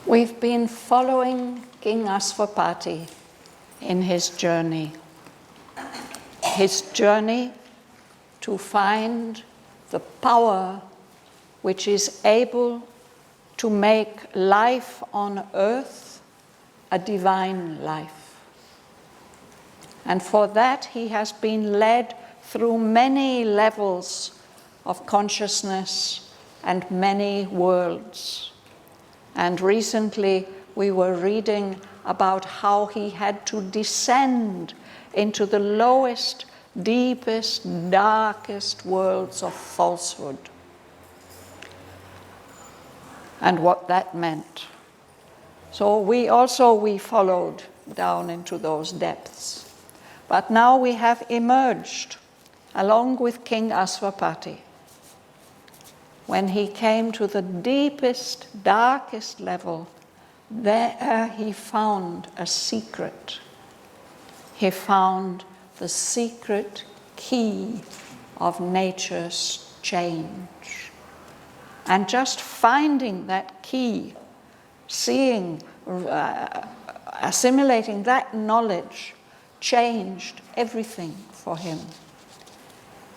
We've been following King Aswapati in his journey to find the power which is able to make life on earth a divine life. And for that he has been led through many levels of consciousness and many worlds. And recently we were reading about how he had to descend into the lowest, deepest, darkest worlds of falsehood, and what that meant. So we followed down into those depths. But now we have emerged along with King Aswapati. When he came to the deepest, darkest level, there he found a secret. He found the secret key of nature's change. And just finding that key, seeing, assimilating that knowledge, changed everything for him.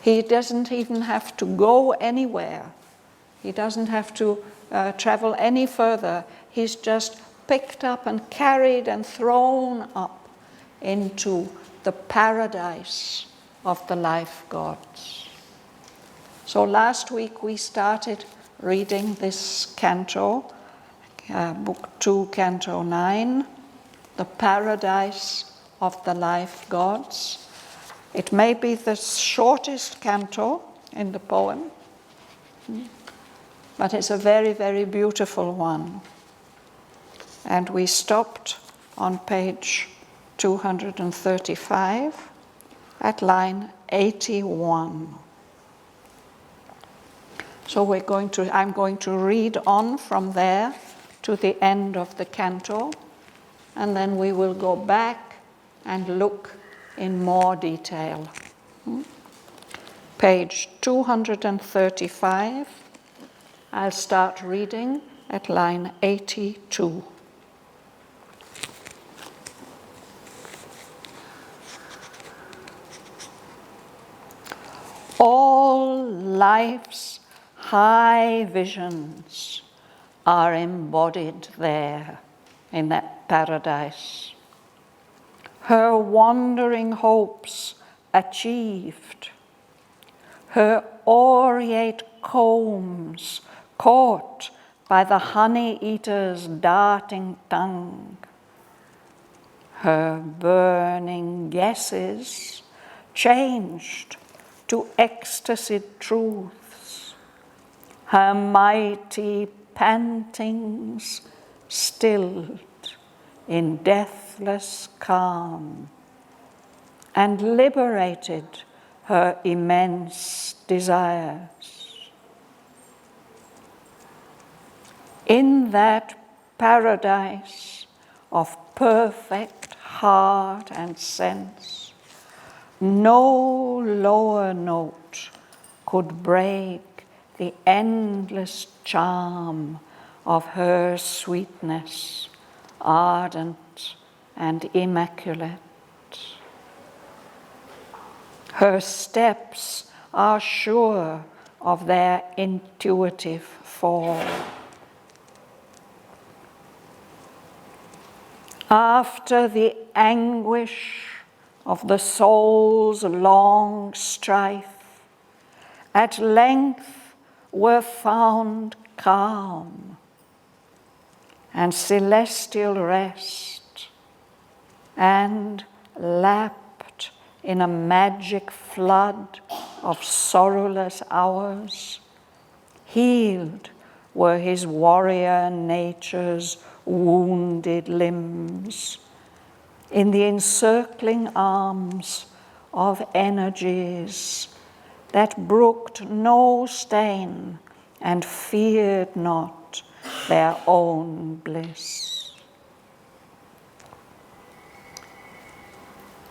He doesn't even have to go anywhere. He doesn't have to travel any further. He's just picked up and carried and thrown up into the paradise of the life gods. So last week we started reading this canto, book 2, canto 9, the paradise of the life gods. It may be the shortest canto in the poem, but it's a very, very beautiful one. And we stopped on page 235 at line 81. So I'm going to read on from there to the end of the canto, and then we will go back and look in more detail. Page 235. I'll start reading at line 82. All life's high visions are embodied there in that paradise. Her wandering hopes achieved, her aureate combs caught by the honey-eater's darting tongue, her burning guesses changed to ecstasied truths, her mighty pantings stilled in deathless calm, and liberated her immense desires. In that paradise of perfect heart and sense, no lower note could break the endless charm of her sweetness, ardent and immaculate. Her steps are sure of their intuitive fall. After the anguish of the soul's long strife, at length were found calm and celestial rest, and lapped in a magic flood of sorrowless hours, healed were his warrior nature's wounded limbs in the encircling arms of energies that brooked no stain and feared not their own bliss.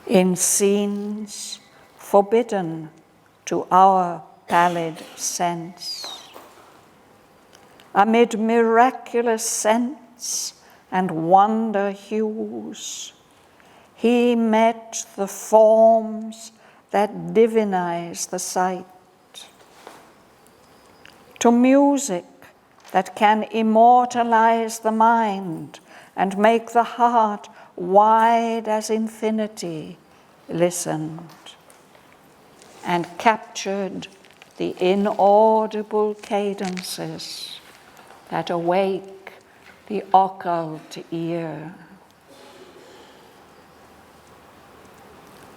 In scenes forbidden to our pallid sense, amid miraculous scents lights and wonder hues. He met the forms that divinize the sight. To music that can immortalize the mind and make the heart wide as infinity, listened, and captured the inaudible cadences that awake the occult ear.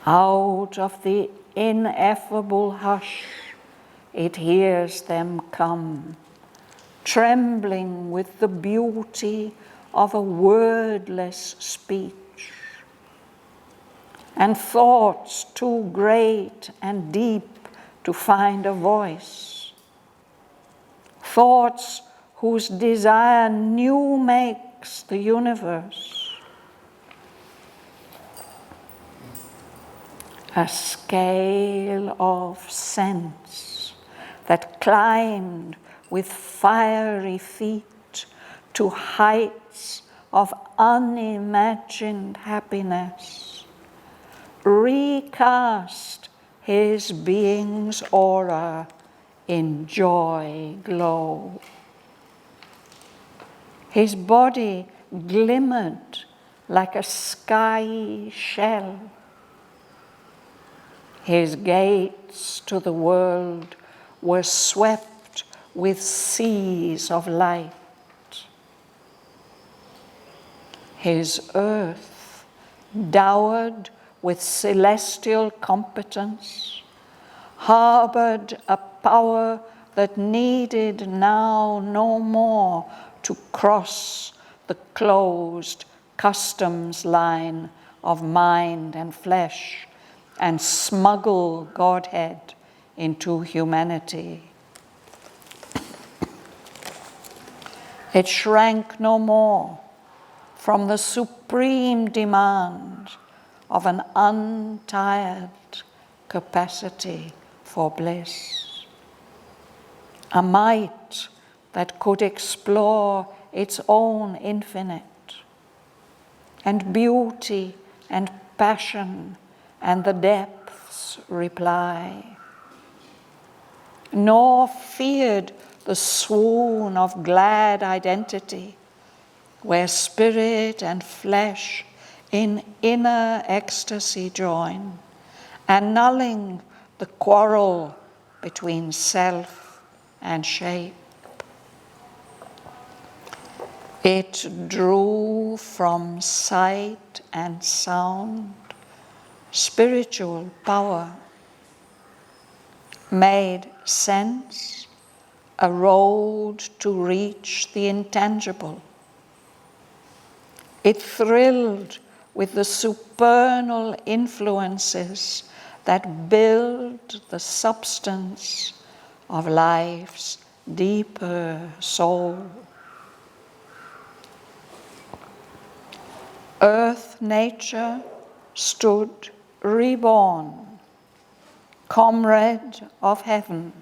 Out of the ineffable hush, it hears them come, trembling with the beauty of a wordless speech, and thoughts too great and deep to find a voice, thoughts whose desire new makes the universe. A scale of sense that climbed with fiery feet to heights of unimagined happiness, recast his being's aura in joy glow. His body glimmered like a skyey shell. His gates to the world were swept with seas of light. His earth, dowered with celestial competence, harbored a power that needed now no more to cross the closed customs line of mind and flesh and smuggle Godhead into humanity. It shrank no more from the supreme demand of an untired capacity for bliss, a might that could explore its own infinite, and beauty and passion and the depths reply, nor feared the swoon of glad identity, where spirit and flesh in inner ecstasy join, annulling the quarrel between self and shape. It drew from sight and sound spiritual power, made sense a road to reach the intangible. It thrilled with the supernal influences that build the substance of life's deeper soul. Earth nature stood reborn, comrade of heaven,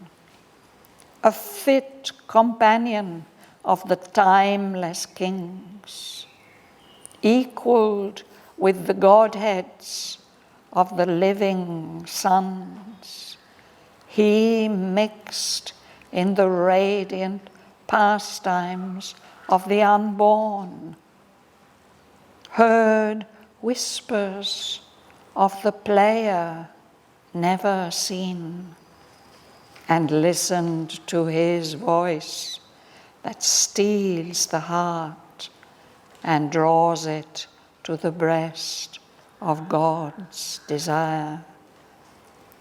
a fit companion of the timeless kings, equaled with the Godheads of the living sons. He mixed in the radiant pastimes of the unborn, heard whispers of the player never seen, and listened to his voice that steals the heart and draws it to the breast of God's desire,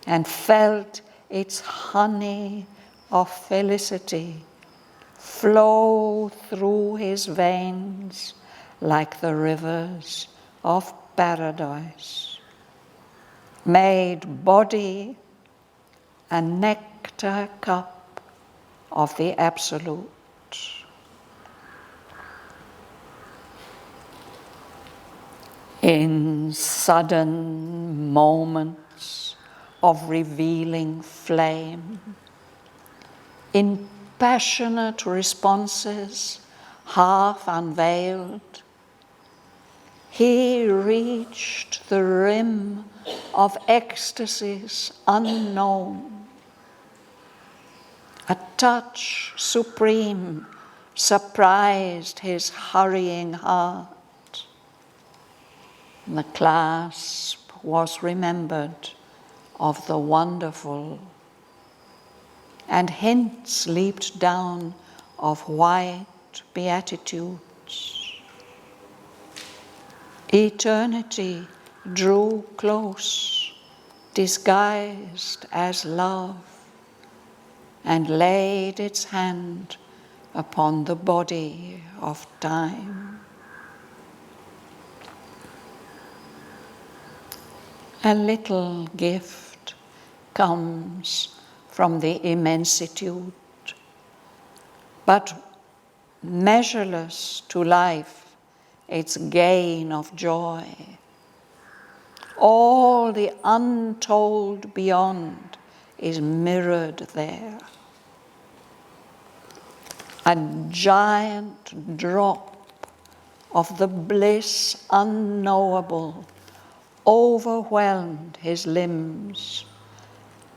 and felt its honey of felicity flow through his veins like the rivers of paradise, made body a nectar cup of the Absolute. In sudden moments of revealing flame, in passionate responses half unveiled, he reached the rim of ecstasies unknown. A touch supreme surprised his hurrying heart. The clasp was remembered of the wonderful, and hints leaped down of white beatitudes. Eternity drew close, disguised as love, and laid its hand upon the body of time. A little gift comes from the immensitude, but measureless to life its gain of joy. All the untold beyond is mirrored there. A giant drop of the bliss unknowable overwhelmed his limbs,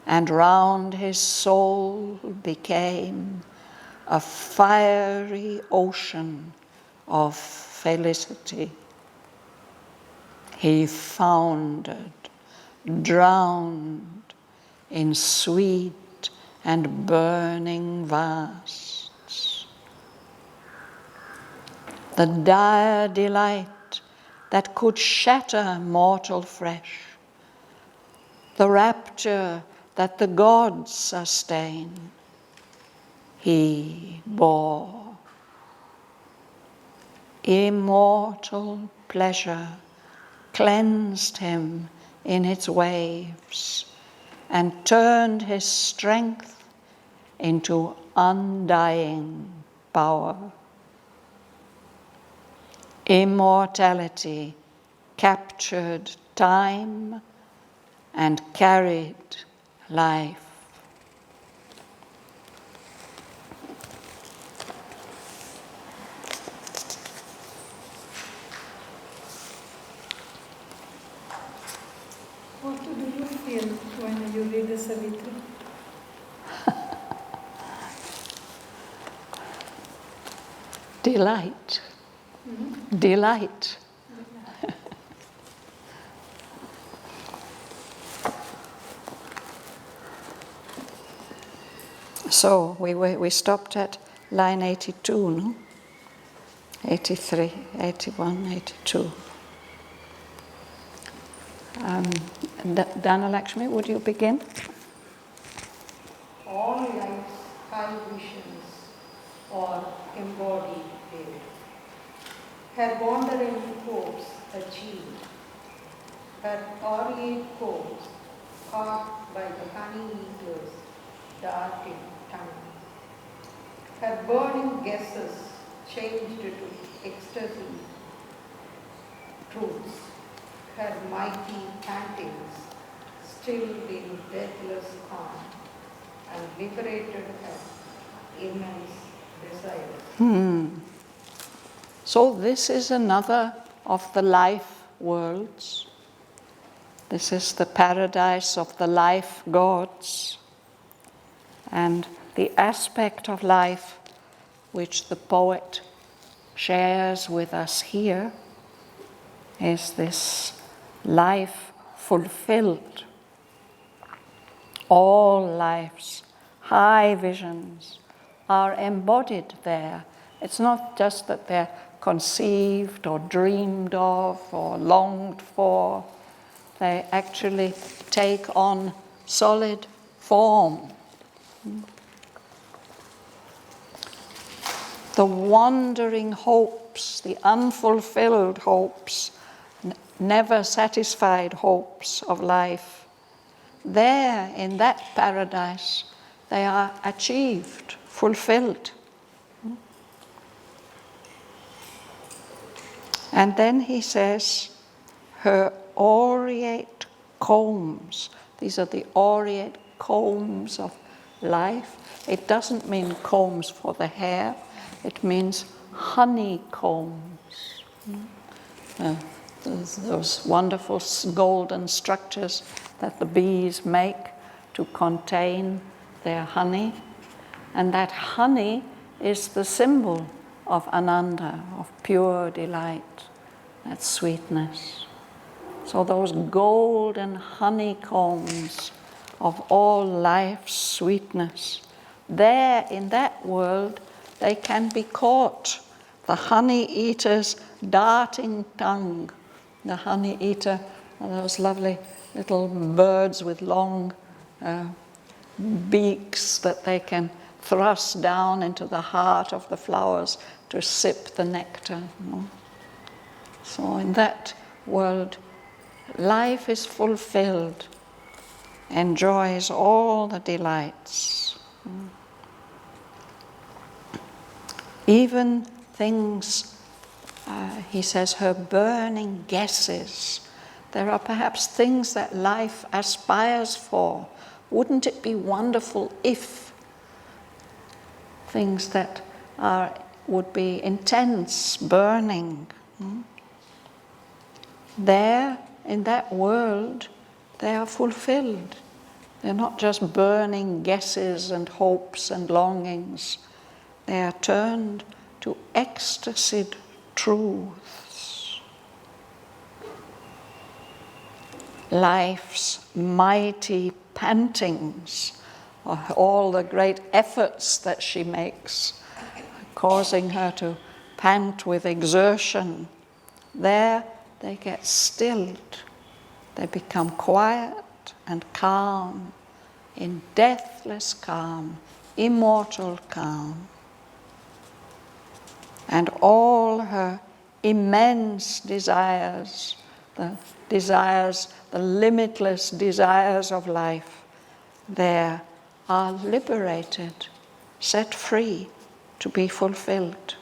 and round his soul became a fiery ocean of felicity. He foundered, drowned in sweet and burning vasts. The dire delight that could shatter mortal flesh, the rapture that the gods sustain, he bore. Immortal pleasure cleansed him in its waves and turned his strength into undying power. Immortality captured time and carried life. What do you feel when you read the Savitri? Delight. Mm-hmm. Delight. So we stopped at line 82, no? 83, 81, 82. Dhanalakshmi, would you begin? All life's high visions are embodied there. Her wandering hopes achieved, her aureate course caught by the honey eater's darting tongue. Her burning guesses changed to ecstasy truths. Her mighty pantings stilled in deathless calm and liberated her immense desires. So this is another of the life worlds. This is the paradise of the life gods. And the aspect of life which the poet shares with us here is this life fulfilled. All life's high visions are embodied there. It's not just that they're conceived or dreamed of or longed for. They actually take on solid form. The wandering hopes, the unfulfilled hopes, never satisfied hopes of life, there in that paradise they are achieved, fulfilled. And then he says, her aureate combs, these are the aureate combs of life. It doesn't mean combs for the hair, it means honeycombs. Those wonderful golden structures that the bees make to contain their honey. And that honey is the symbol of Ananda, of pure delight, that sweetness. So those golden honeycombs of all life's sweetness, there in that world, they can be caught. The honey eater's darting tongue. The honey eater are those lovely little birds with long beaks that they can thrust down into the heart of the flowers to sip the nectar. So in that world, life is fulfilled, enjoys all the delights. Even things, he says, her burning guesses. There are perhaps things that life aspires for. Wouldn't it be wonderful if things that would be intense, burning? There, in that world, they are fulfilled. They're not just burning guesses and hopes and longings. They are turned to ecstasied truths. Life's mighty pantings, all the great efforts that she makes, causing her to pant with exertion, there they get stilled. They become quiet and calm, in deathless calm, immortal calm. And all her immense desires, the limitless desires of life, there are liberated, set free to be fulfilled.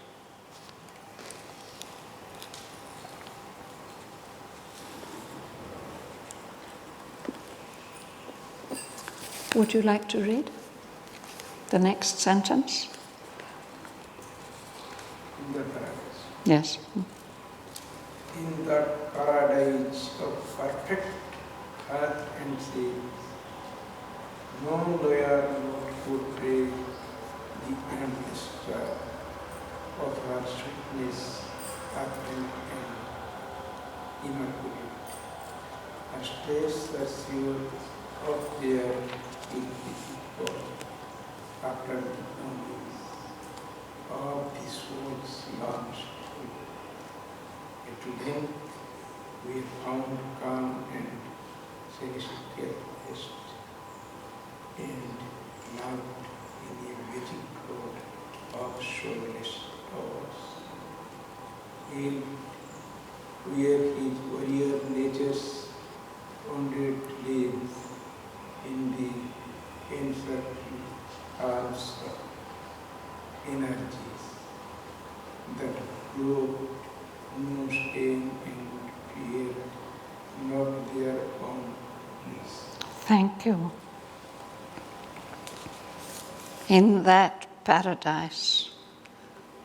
Would you like to read the next sentence? In the paradise. Yes. In that paradise of perfect earth and sea, no lower note could break the endless joy of her sweetness, apparent and immaculate. And stays assured of their equal after the only of the soul's launched. To them we found calm and celestial rest, and loved in the waiting crowd of soulless powers. In where his warrior nature's wounded lives in the encircling arms of energies that flow no stain and create not their own peace. Thank you. In that paradise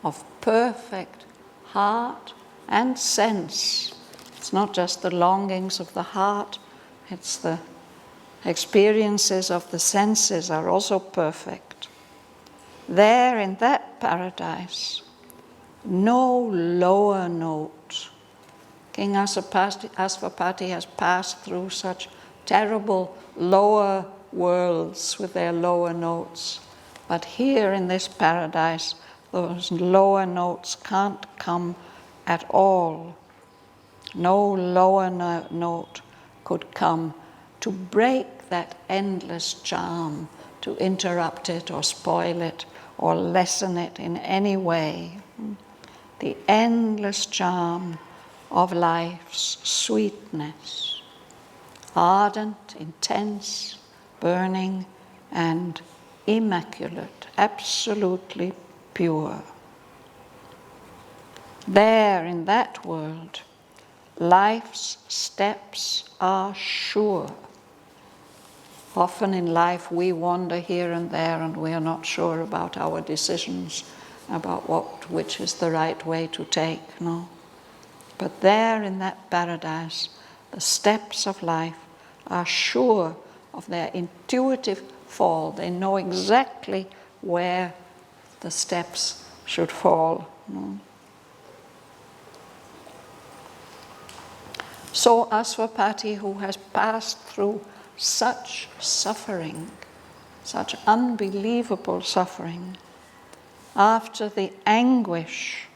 of perfect heart and sense, it's not just the longings of the heart, it's the experiences of the senses are also perfect. There in that paradise, no lower note. King Asvapati has passed through such terrible lower worlds with their lower notes. But here in this paradise, those lower notes can't come at all. No lower note could come to break that endless charm, to interrupt it or spoil it or lessen it in any way. The endless charm of life's sweetness, ardent, intense, burning, and immaculate, absolutely pure. There in that world, life's steps are sure. Often in life we wander here and there and we are not sure about our decisions. about which is the right way to take, no. But there in that paradise, the steps of life are sure of their intuitive fall. They know exactly where the steps should fall. No? So Aswapati, who has passed through such suffering, such unbelievable suffering, after the anguish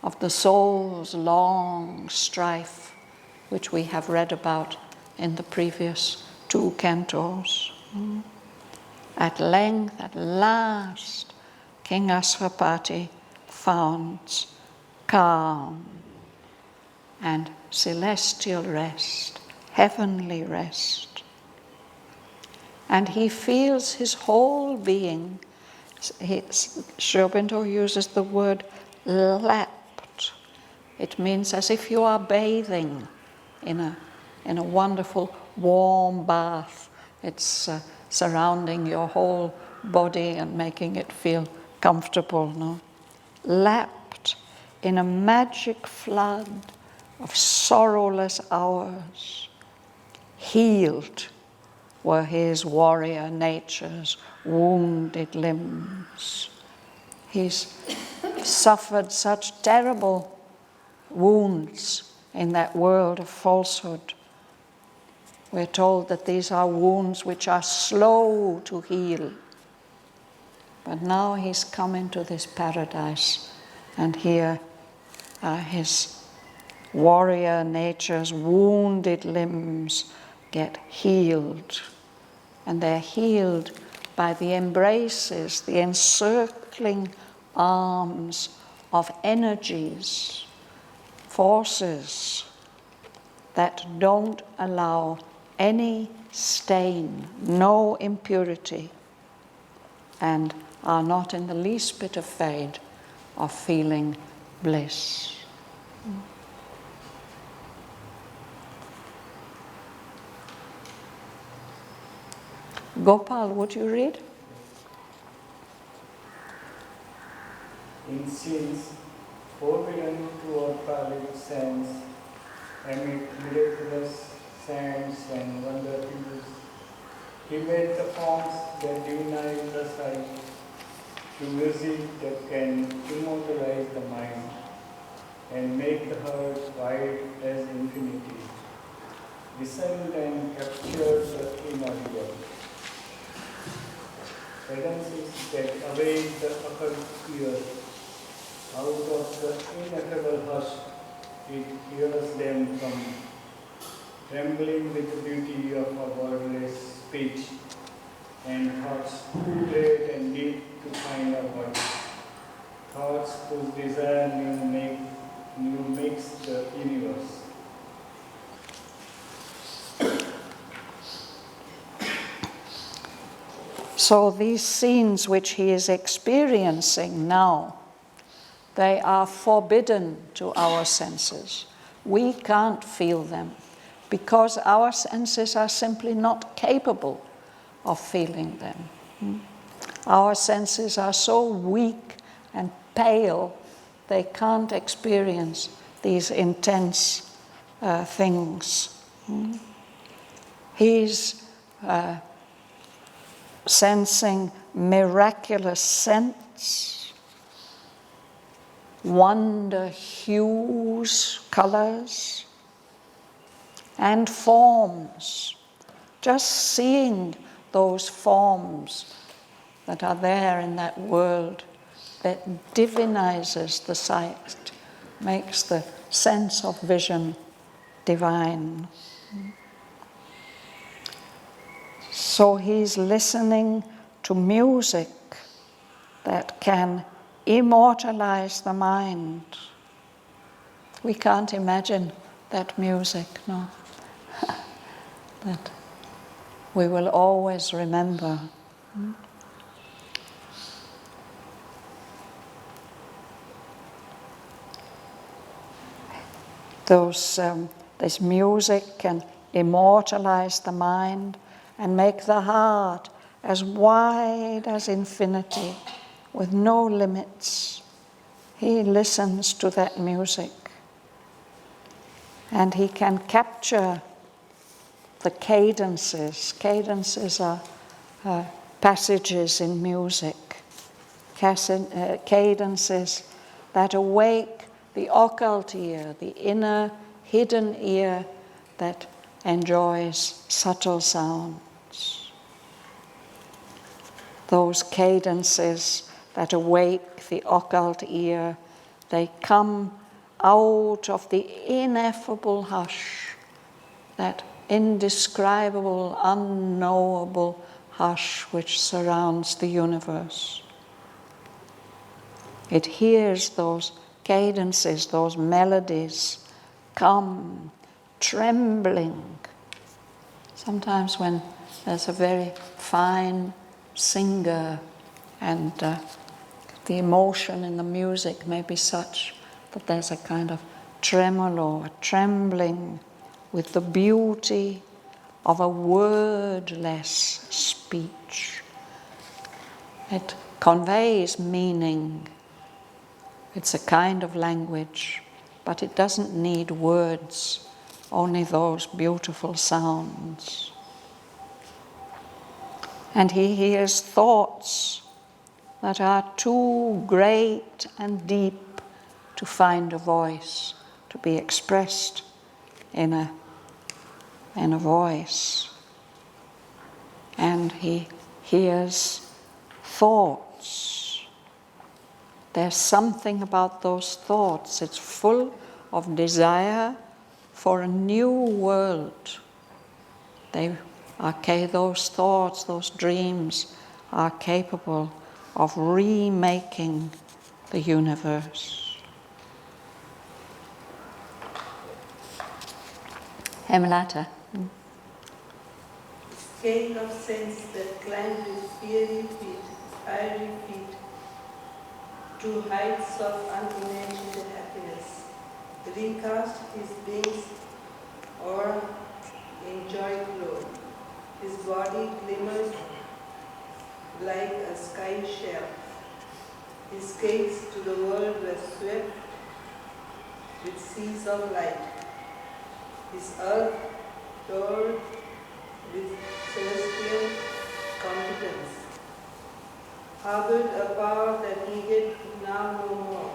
of the soul's long strife, which we have read about in the previous 2 cantos. At length, at last, King Aswapati founds calm and celestial rest, heavenly rest. And he feels his whole being. Sri Aurobindo uses the word lapped. It means as if you are bathing in a wonderful warm bath. It's surrounding your whole body and making it feel comfortable. No? Lapped in a magic flood of sorrowless hours. Healed were his warrior nature's wounded limbs. He's suffered such terrible wounds in that world of falsehood. We're told that these are wounds which are slow to heal. But now he's come into this paradise, and here are his warrior nature's wounded limbs get healed. And they're healed by the embraces, the encircling arms of energies, forces that don't allow any stain, no impurity, and are not in the least bit afraid of feeling bliss. Gopal, would you read? In scenes forbidden to our palate sense, amid miraculous sands and wonderful, he made the forms that deny the sight, to music that can immortalize the mind and make the heart wide as infinity, descend and capture the inaudible. Fragrances that awake the occult ear, out of the ineffable hush, it hears them come, trembling with the beauty of a wordless speech, and thoughts too great and deep to find a voice, thoughts whose desire new makes the universe. So these scenes which he is experiencing now, they are forbidden to our senses. We can't feel them because our senses are simply not capable of feeling them. Our senses are so weak and pale, they can't experience these intense things. He's sensing miraculous scents, wonder hues, colors, and forms. Just seeing those forms that are there in that world that divinizes the sight, makes the sense of vision divine. So he's listening to music that can immortalize the mind. We can't imagine that music, no. That we will always remember. This music can immortalize the mind and make the heart as wide as infinity, with no limits. He listens to that music and he can capture the cadences. Cadences are passages in music, cadences that awake the occult ear, the inner hidden ear that enjoys subtle sounds. Those cadences that awake the occult ear, they come out of the ineffable hush, that indescribable, unknowable hush which surrounds the universe. It hears those cadences, those melodies come trembling. Sometimes when there's a very fine singer and the emotion in the music may be such that there's a kind of tremolo, a trembling with the beauty of a wordless speech. It conveys meaning. It's a kind of language, but it doesn't need words, only those beautiful sounds. And he hears thoughts that are too great and deep to find a voice, to be expressed in a voice. And he hears thoughts. There's something about those thoughts. It's full of desire for a new world. Those thoughts, those dreams are capable of remaking the universe. Hemlata. Scale of sense that climbed with fiery feet, to heights of unimagined happiness, recast his being's aura in joy glow. His body glimmered like a sky shell. His gates to the world were swept with seas of light. His earth soared with celestial competence, harbored a power that needed now no more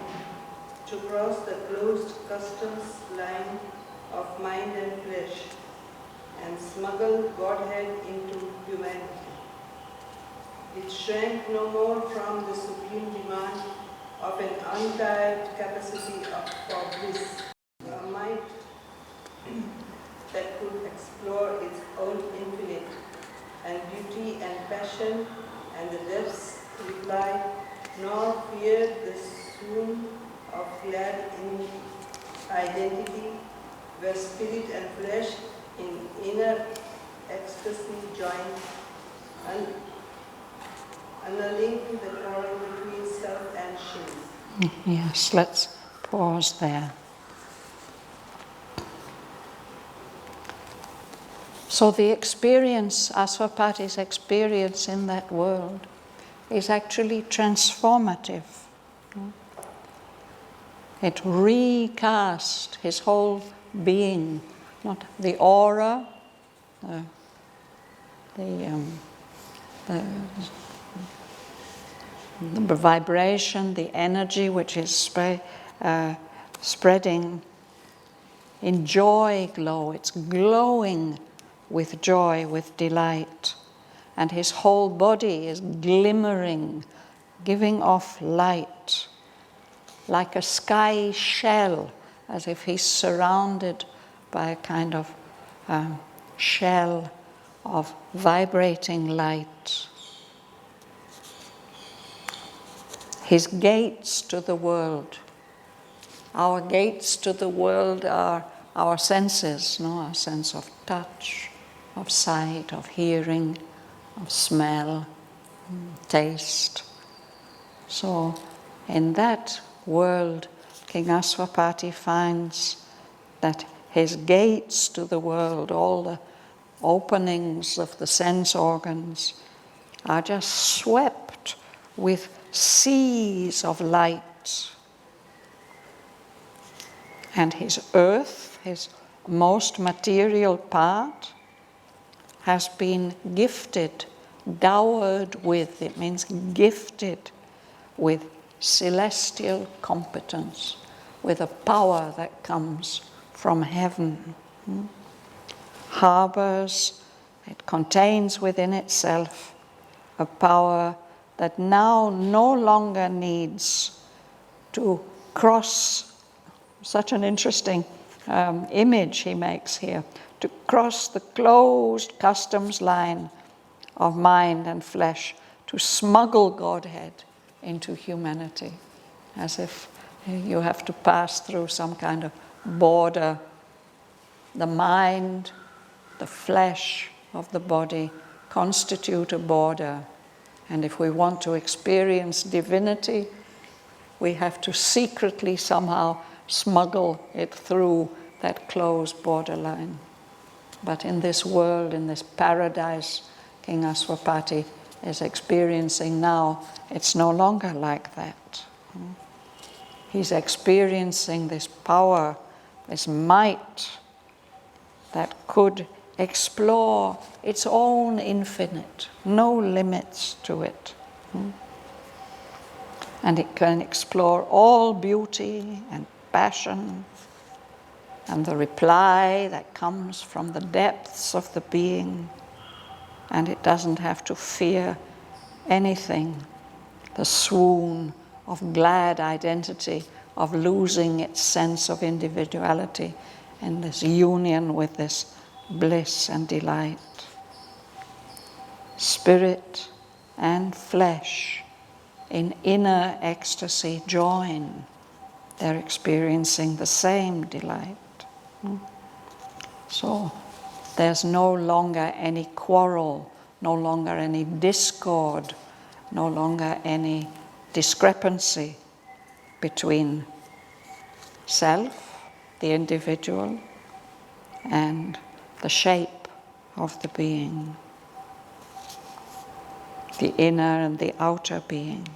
to cross the closed customs line of mind and flesh and smuggle Godhead into humanity. It shrank no more from the supreme demand of an untired capacity for bliss, a might that could explore its own infinite, and beauty and passion and the depths reply, nor feared the swoon of glad identity, where spirit and flesh in inner ecstasy join, annulling the quarrel between self and shield. Yes, let's pause there. So the experience, Aswapati's experience in that world, is actually transformative. It recast his whole being, not the aura, the vibration, the energy which is spreading in joy glow. It's glowing with joy, with delight. And his whole body is glimmering, giving off light, like a sky shell, as if he's surrounded by a kind of shell of vibrating light. His gates to the world. Our gates to the world are our senses, our sense of touch, of sight, of hearing, of smell, taste. So in that world, King Aswapati finds that his gates to the world, all the openings of the sense organs, are just swept with seas of light. And his earth, his most material part, has been gifted, dowered with, it means gifted with celestial competence, with a power that comes from heaven. Harbors, it contains within itself a power that now no longer needs to cross, such an interesting image he makes here, to cross the closed customs line of mind and flesh, to smuggle Godhead into humanity, as if you have to pass through some kind of border. The mind, the flesh of the body constitute a border, and if we want to experience divinity, we have to secretly somehow smuggle it through that closed borderline. But in this world, in this paradise King Aswapati is experiencing now, it's no longer like that. He's experiencing this power, this might that could explore its own infinite, no limits to it. And it can explore all beauty and passion and the reply that comes from the depths of the being. And it doesn't have to fear anything, the swoon of glad identity, of losing its sense of individuality in this union with this bliss and delight. Spirit and flesh in inner ecstasy join. They're experiencing the same delight. So there's no longer any quarrel, no longer any discord, no longer any discrepancy between self, the individual, and the shape of the being, the inner and the outer being.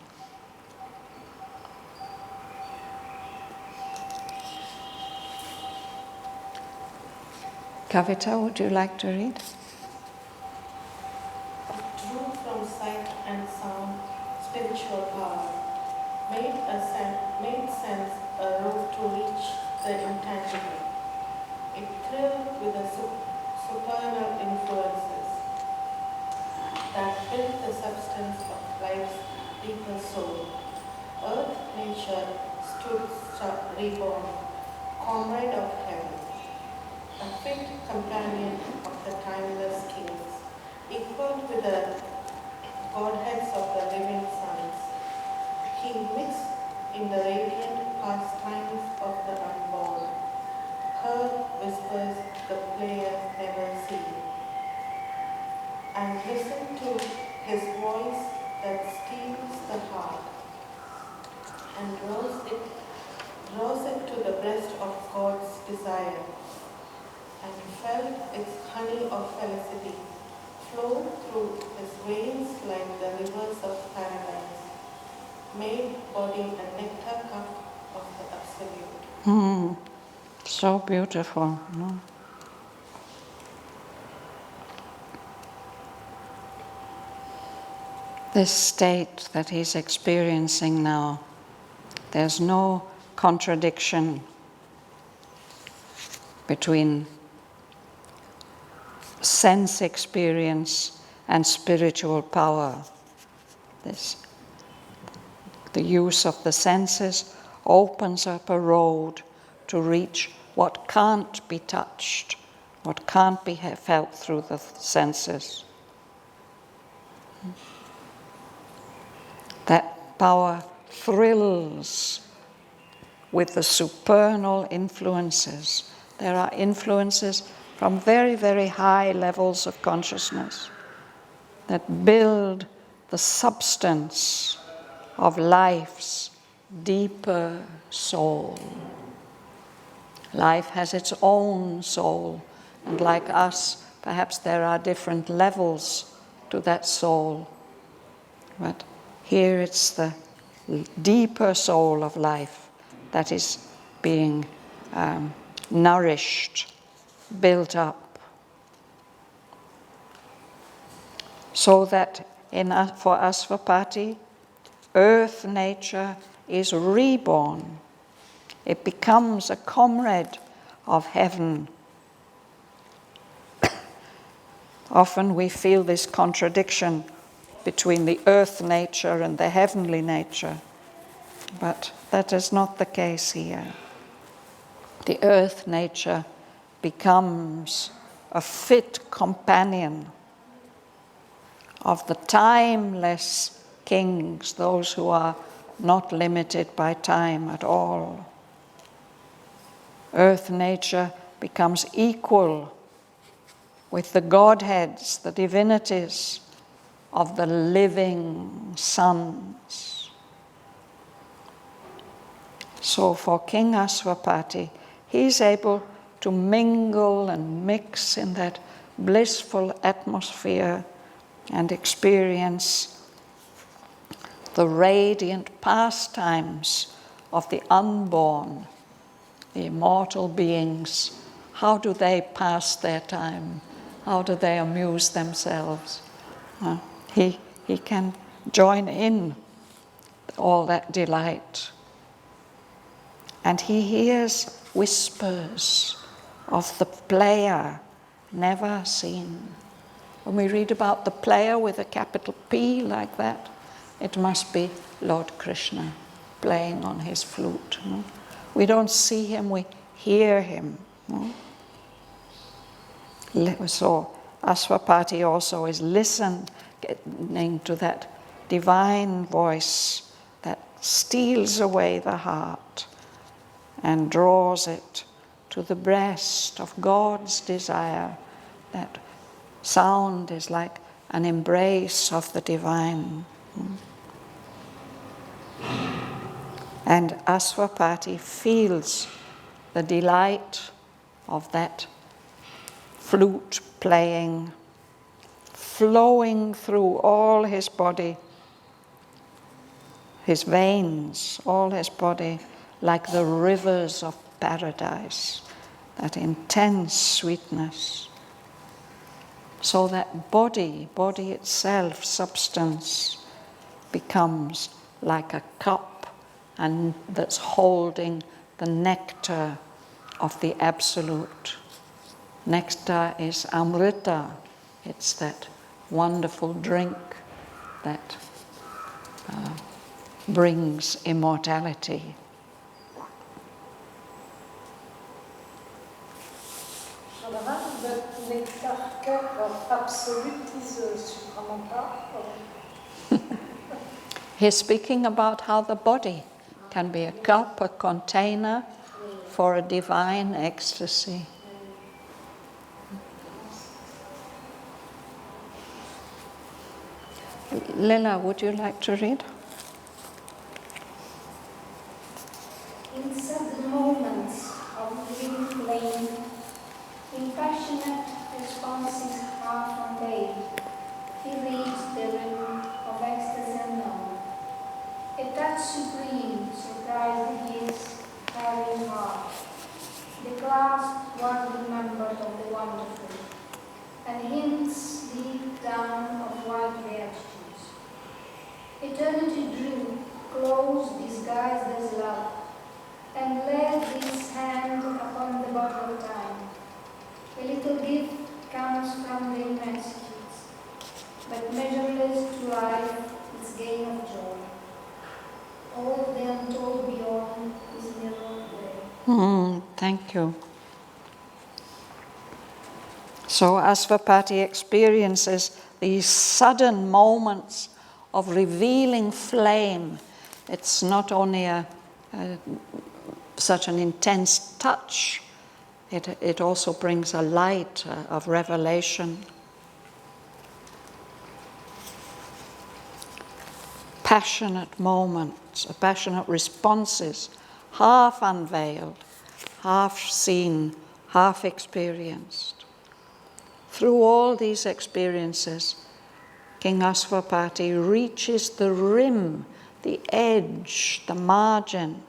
Kavita, would you like to read? Drew from sight and sound spiritual power, made sense a road to reach the intangible. It thrilled with the supernal influences that built the substance of life's deeper soul. Earth, nature stood reborn, comrade of heaven, a fit companion of the timeless kings, equal with the godheads of the living suns. He mixed in the radiant pastimes of the unborn, heard whispers the player never seen, and listened to his voice that steals the heart, and rose it to the breast of God's desire, and felt its honey of felicity flow through his veins like the rivers of paradise, made body a nectar cup of the Absolute. So beautiful, no? This state that he's experiencing now, there's no contradiction between sense experience and spiritual power. The use of the senses opens up a road to reach what can't be touched, what can't be felt through the senses. That power thrills with the supernal influences. There are influences from very, very high levels of consciousness that build the substance of life's deeper soul. Life has its own soul, and like us, perhaps there are different levels to that soul. But here it's the deeper soul of life that is being nourished, built up. So that for Asvapati, earth nature is reborn. It becomes a comrade of heaven. Often we feel this contradiction between the earth nature and the heavenly nature, but that is not the case here. The earth nature becomes a fit companion of the timeless kings, those who are not limited by time at all. Earth nature becomes equal with the Godheads, the divinities of the living suns. So for King Asvapati, he's able to mingle and mix in that blissful atmosphere and experience the radiant pastimes of the unborn, the immortal beings. How do they pass their time? How do they amuse themselves? He can join in all that delight. And he hears whispers of the player never seen. When we read about the player with a capital P like that, it must be Lord Krishna playing on his flute. We don't see him, we hear him. So Asvapati also is listening to that divine voice that steals away the heart and draws it to the breast of God's desire. That sound is like an embrace of the divine. And Asvapati feels the delight of that flute playing, flowing through all his body, his veins, all his body, like the rivers of paradise, that intense sweetness. So that body itself, substance, becomes like a cup and that's holding the nectar of the Absolute. Nectar is amrita. It's that wonderful drink that brings immortality. Shraddhavan, the nectar cup of Absolute is supramental. He's speaking about how the body can be a cup, a container for a divine ecstasy. Lila, would you like to read? In sudden moments of living flame, in passionate responses half unveiled, he reads the rim of ecstasy unknown. A touch supreme surprised his carrying heart, the clasp one remembered of the wonderful, and hints deep down of white beatitudes. Eternity drew close, disguised as love, and laid its hand upon the bottle of time. A little gift comes from the immensities, but measureless to life its gain of joy. All the untold beyond is nearer there. Thank you. So Asvapati experiences these sudden moments of revealing flame. It's not only such an intense touch, it also brings a light of revelation. Passionate moments, passionate responses, half unveiled, half seen, half experienced. Through all these experiences, King Asvapati reaches the rim, the edge, the margin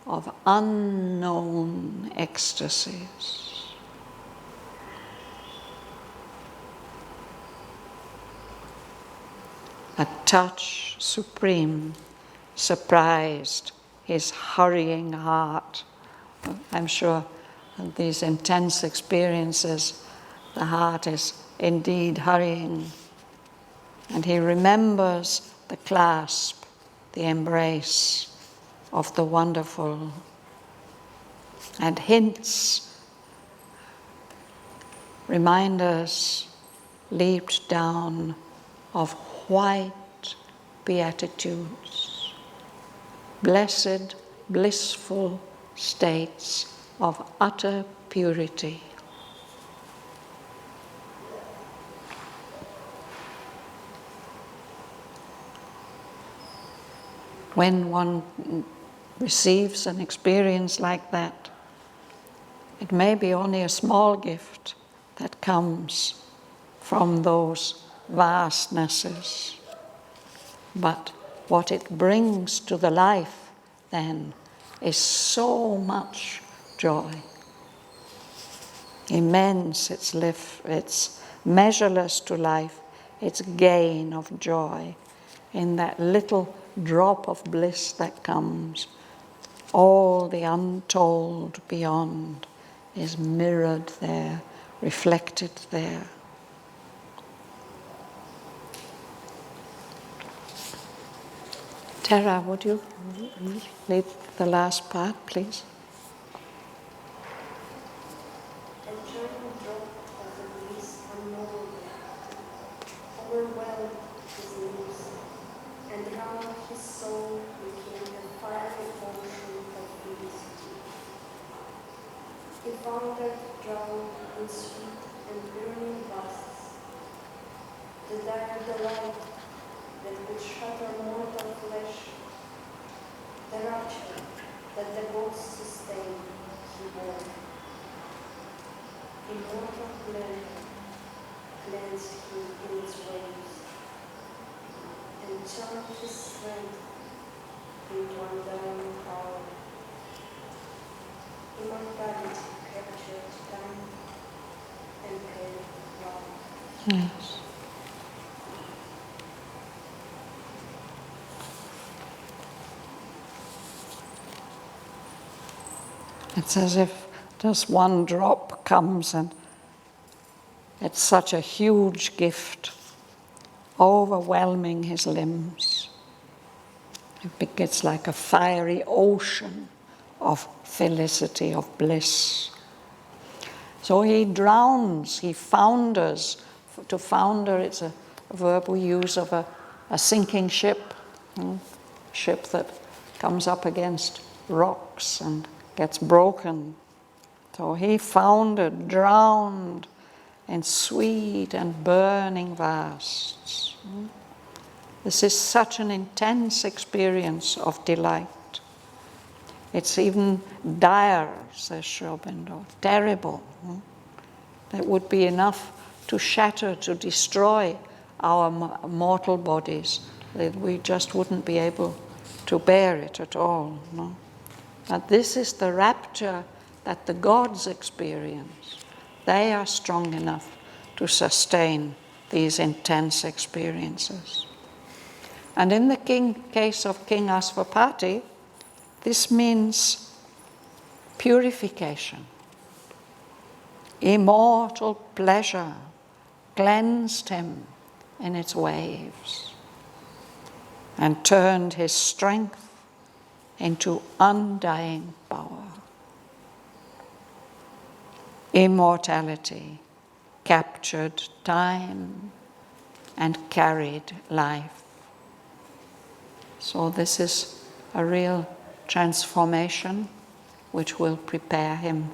of unknown ecstasies. A touch supreme surprised his hurrying heart. I'm sure these intense experiences, the heart is indeed hurrying. And he remembers the clasp, the embrace of the wonderful, and hints, reminders leaped down of white beatitudes, blessed, blissful states of utter purity. When one receives an experience like that, it may be only a small gift that comes from those vastnesses, but what it brings to the life then is so much joy. Immense it's measureless to life, its gain of joy in that little drop of bliss that comes. All the untold beyond is mirrored there, reflected there. Tara, would you read the last part, please? A gentle drop of the bliss unknowable overwhelmed his limbs, and round his soul became a fiery ocean of felicity. He wandered drowned in sweet and burning lusts, the dire delight that would shatter mortal flesh, the rapture that the gods sustain, he bore. Immortal pleasure cleansed him in its waves, and turned his strength into undying power. Immortality captured time and carried love. Yes. It's as if just one drop comes and it's such a huge gift, overwhelming his limbs. It's like a fiery ocean of felicity, of bliss. So he drowns, he founders. To founder, it's a verb we use of a sinking ship, ship that comes up against rocks and gets broken. So he foundered, drowned in sweet and burning vasts. This is such an intense experience of delight. It's even dire, says Shraddhavan, terrible. That would be enough to shatter, to destroy our mortal bodies. That we just wouldn't be able to bear it at all. No? But this is the rapture that the gods experience. They are strong enough to sustain these intense experiences. And in the case of King Asvapati, this means purification. Immortal pleasure cleansed him in its waves and turned his strength into undying power. Immortality captured time and carried life. So this is a real transformation which will prepare him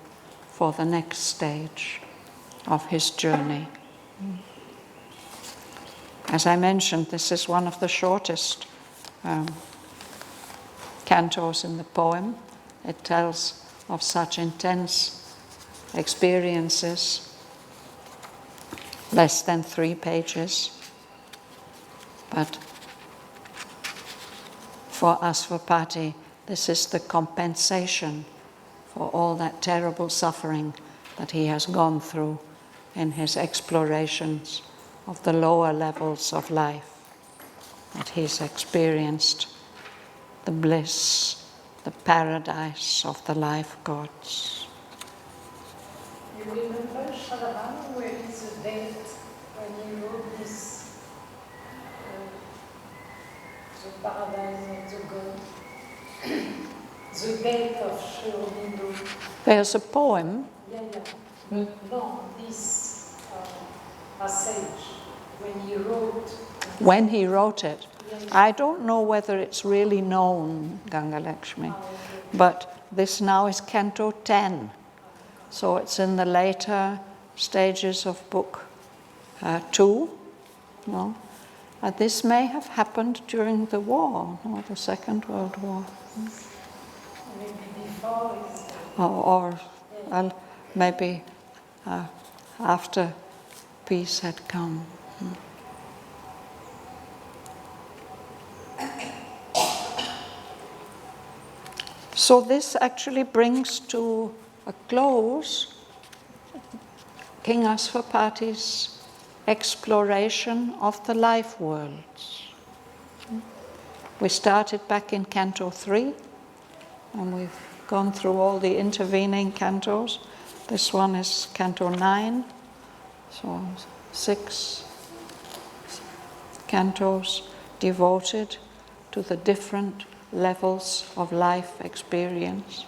for the next stage of his journey. As I mentioned, this is one of the shortest cantos in the poem. It tells of such intense experiences, less than 3 pages. But for Asvapati, this is the compensation for all that terrible suffering that he has gone through in his explorations of the lower levels of life, that he's experienced the bliss, the paradise of the life gods. You remember Shraddhavan, where is the date when he wrote this, the paradise of the god? The date of Sri Aurobindo. There's a poem. Yeah. But no, this passage, when he wrote. When he wrote it. I don't know whether it's really known, Ganga Lakshmi, but this now is Canto 10. So it's in the later stages of book 2. No? This may have happened during the war, or the Second World War. Maybe before is Or maybe after peace had come. So this actually brings to a close King Asvapati's exploration of the life worlds. We started back in Canto 3, and we've gone through all the intervening cantos. This one is Canto 9, so 6 cantos devoted to the different levels of life experience.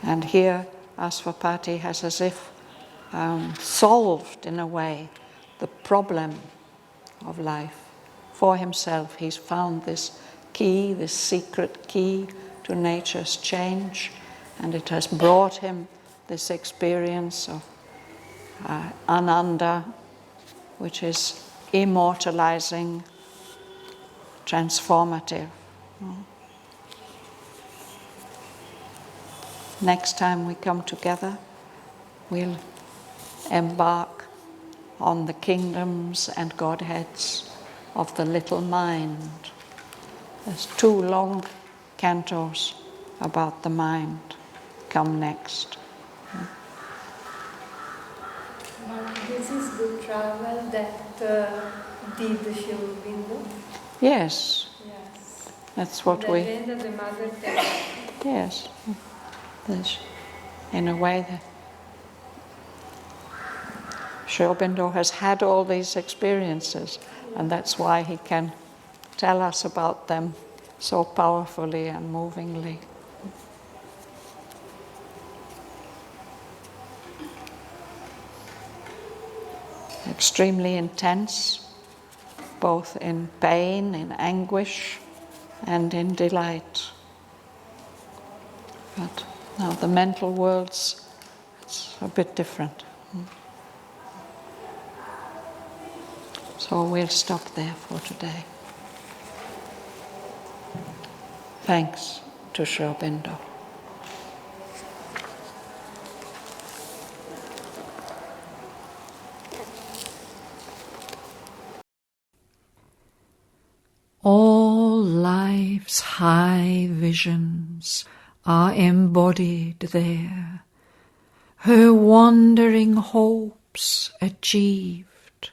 And here Asvapati has as if solved in a way the problem of life for himself. He's found this key, this secret key to nature's change, and it has brought him this experience of Ananda, which is immortalizing, transformative. Next time we come together, we'll embark on the kingdoms and godheads of the little mind. There's 2 long cantos about the mind come next. This is the travel that did Sri Aurobindo. Yes, Yes. that's what The we... land of the Mother Terra. Yes, there's, in a way, that Sri Aurobindo has had all these experiences, and that's why he can tell us about them so powerfully and movingly. Extremely intense, both in pain, in anguish, and in delight. But now the mental worlds, it's a bit different. So we'll stop there for today. Thanks to Sri Aurobindo. All life's high visions are embodied there, her wandering hopes achieved,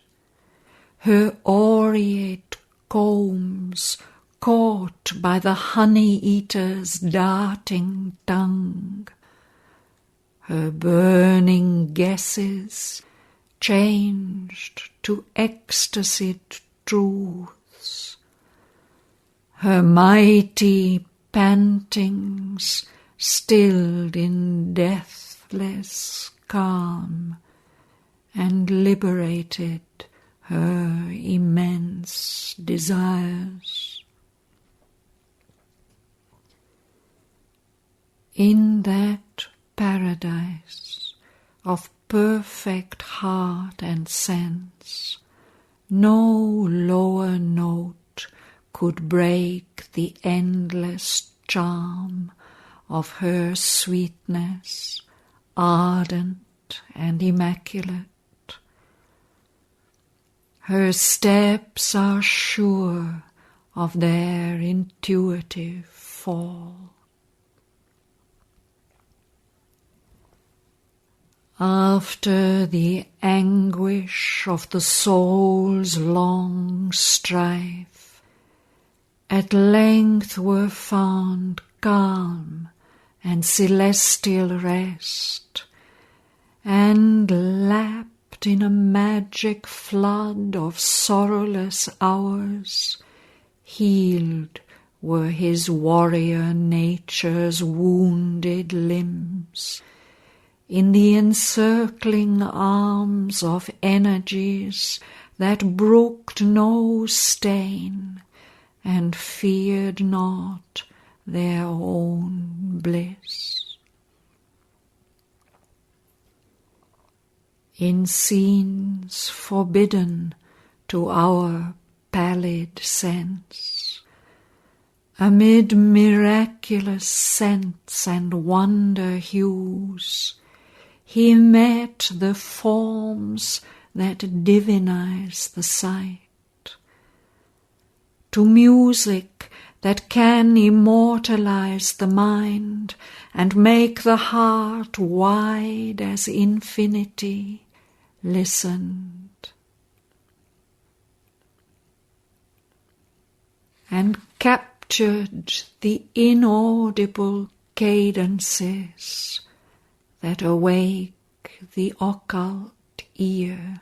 her aureate combs caught by the honey-eater's darting tongue, her burning guesses changed to ecstasied truths, her mighty pantings stilled in deathless calm, and liberated her immense desires. In that paradise of perfect heart and sense, no lower note could break the endless charm of her sweetness, ardent and immaculate. Her steps are sure of their intuitive fall. After the anguish of the soul's long strife, at length were found calm and celestial rest, and lapped in a magic flood of sorrowless hours, healed were his warrior nature's wounded limbs, in the encircling arms of energies that brooked no stain and feared not their own bliss. In scenes forbidden to our pallid sense, amid miraculous scents and wonder hues, he met the forms that divinize the sight. To music that can immortalize the mind and make the heart wide as infinity, listened. And captured the inaudible cadences that awake the occult ear.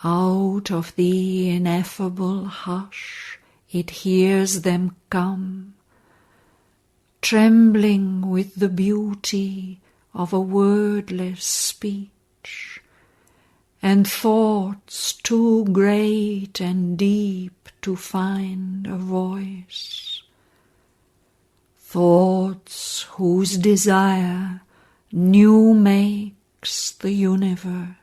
Out of the ineffable hush it hears them come, trembling with the beauty of a wordless speech, and thoughts too great and deep to find a voice. Thoughts whose desire new makes the universe.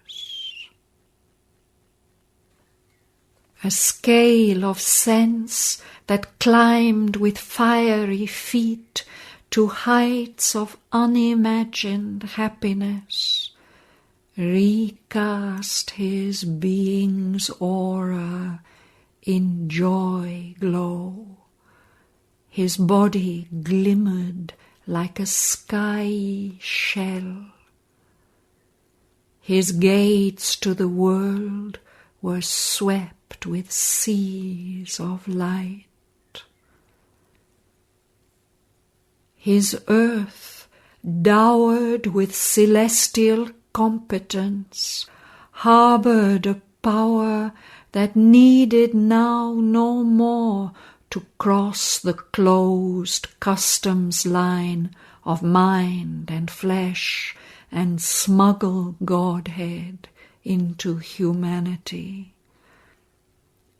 A scale of sense that climbed with fiery feet to heights of unimagined happiness, recast his being's aura in joy glow. His body glimmered like a skyey shell. His gates to the world were swept with seas of light. His earth, dowered with celestial competence, harbored a power that needed now no more to cross the closed customs line of mind and flesh and smuggle Godhead into humanity.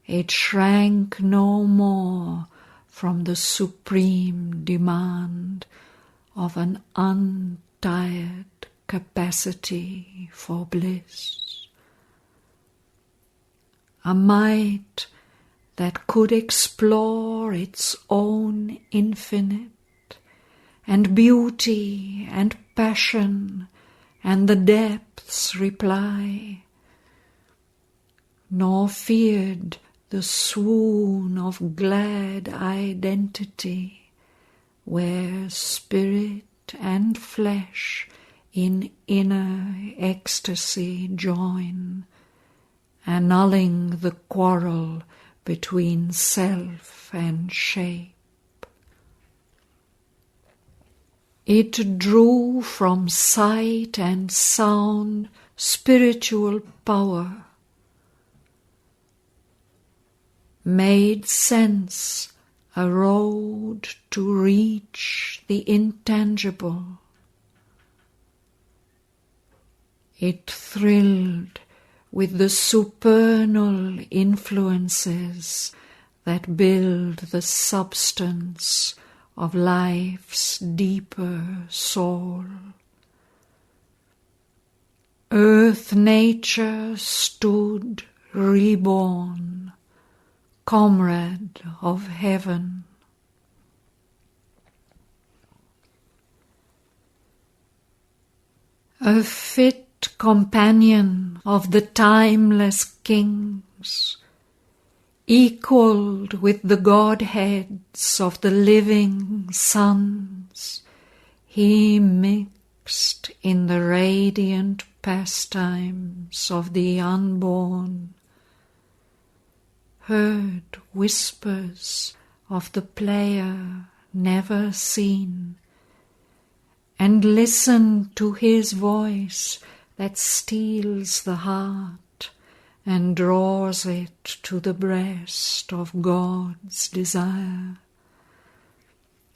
It shrank no more from the supreme demand of an untired capacity for bliss. A might that could explore its own infinite, and beauty and passion and the depths reply, nor feared the swoon of glad identity, where spirit and flesh in inner ecstasy join, annulling the quarrel between self and shape. It drew from sight and sound spiritual power, made sense a road to reach the intangible. It thrilled with the supernal influences that build the substance of life's deeper soul. Earth nature stood reborn, comrade of heaven. A fit companion of the timeless kings, equalled with the Godheads of the living sons, he mixed in the radiant pastimes of the unborn, heard whispers of the player never seen, and listened to his voice that steals the heart and draws it to the breast of God's desire,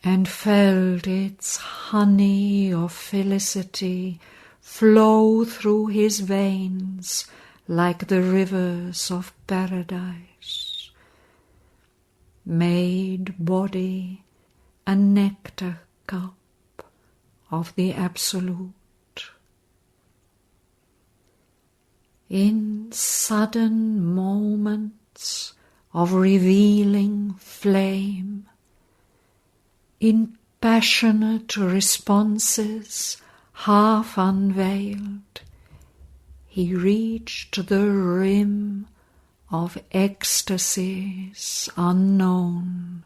and felt its honey of felicity flow through his veins like the rivers of paradise, made body a nectar cup of the Absolute. In sudden moments of revealing flame, in passionate responses half unveiled, he reached the rim of ecstasies unknown.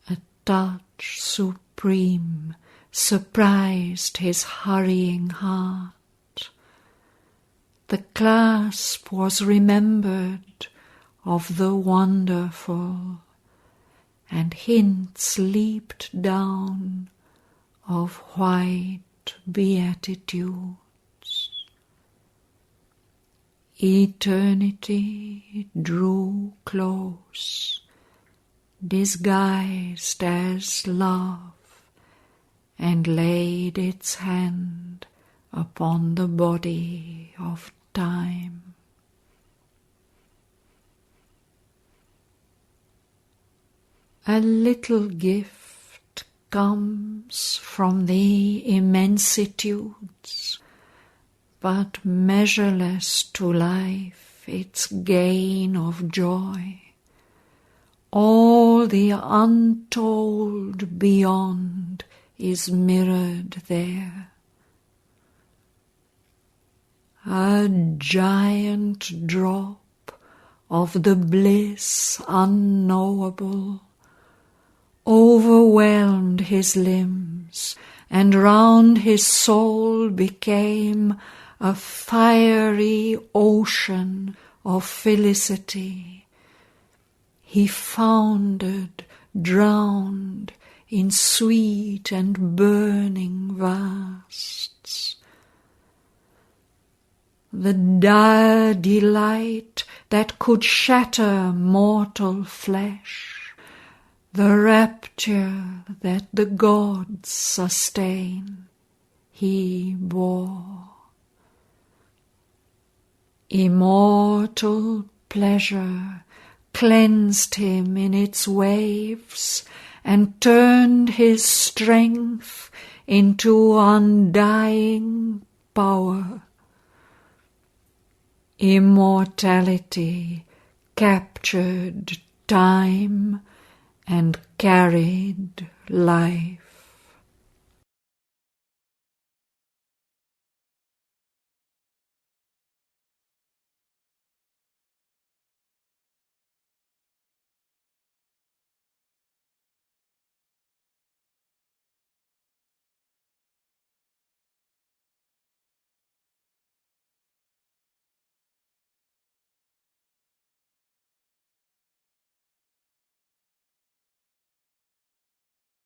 A touch supreme surprised his hurrying heart. The clasp was remembered of the wonderful, and hints leaped down of white beatitudes. Eternity drew close, disguised as love, and laid its hand upon the body of time. A little gift comes from the immensitudes, but measureless to life its gain of joy. All the untold beyond is mirrored there. A giant drop of the bliss unknowable overwhelmed his limbs, and round his soul became a fiery ocean of felicity. He foundered, drowned in sweet and burning vasts. The dire delight that could shatter mortal flesh, the rapture that the gods sustain, he bore. Immortal pleasure cleansed him in its waves and turned his strength into undying power. Immortality captured time and carried life.